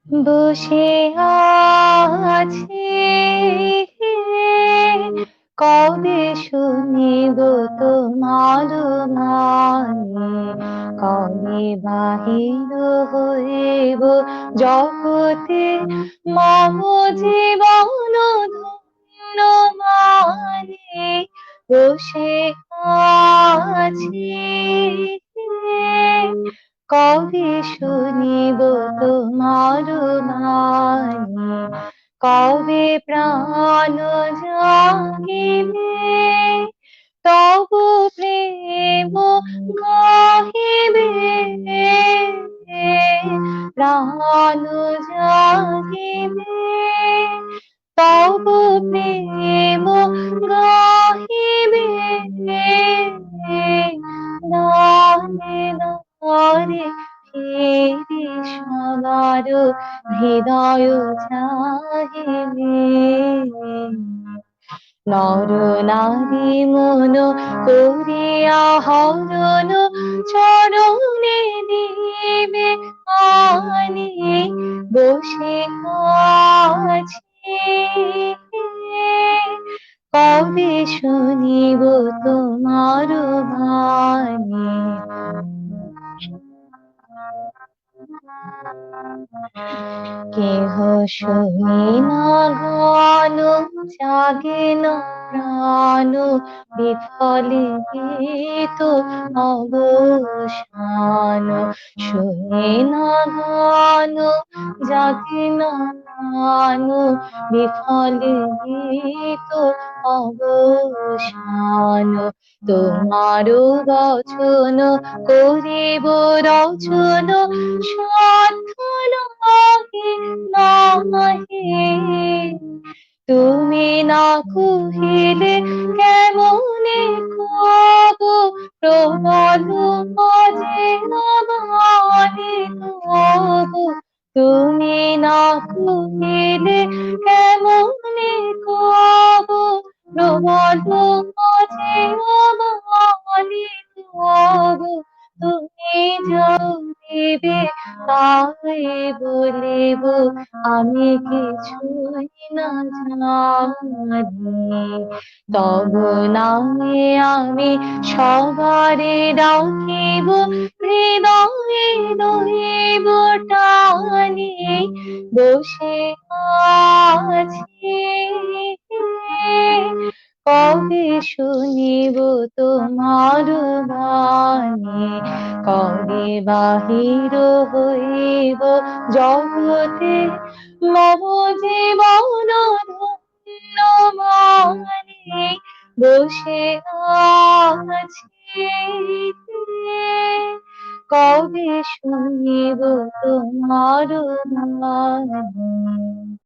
বসে আছি, কবে শুনিব তোমার গানে, কবে বাহির হইব জগতে মম জীবন ধন্য মানে। বসে আছি, কবে শুনিব তোমার বাণী, কবে প্রাণ জাগিবে তব প্রেম গাহিবে। প্রাণ জাগিবে তব প্রেম গাহিবে। দানে দারে ফিরি সবার হৃদয় চাহিবে। নর নারী মন করিয়া হরণ চরণে দিবে আনি। বসে আছি, কবে শুনিব তোমার বাণী। কেহ শুনি না গান, জাগে না প্রাণ, বিফলে গীত অবসান। শুনি না গান, জাগে না প্রাণ, বিফলে গীত অবসান। তোমার বচন করিব রচন, সাধ্য নাহি নাহি। তুমি না কহিলে কেমনে কব, প্রবল মাঝে বাণী তব। তুমি না কহিলে কেমনে কব, প্রবল মাঝে বাণী তব। তুমি যাও দিবে তাই বলিব, আমি কিছুই না জানি। তব নামে আমি সবারে ডাকিব, হৃদয়ে রহিব টানি। বসে আছি, কবে শুনিব তোমার বাণী, কবে বাহির হইব জগতে মম জীবন ধন্য মানে। বসে আছি, কবে শুনিব তোমার বাণী।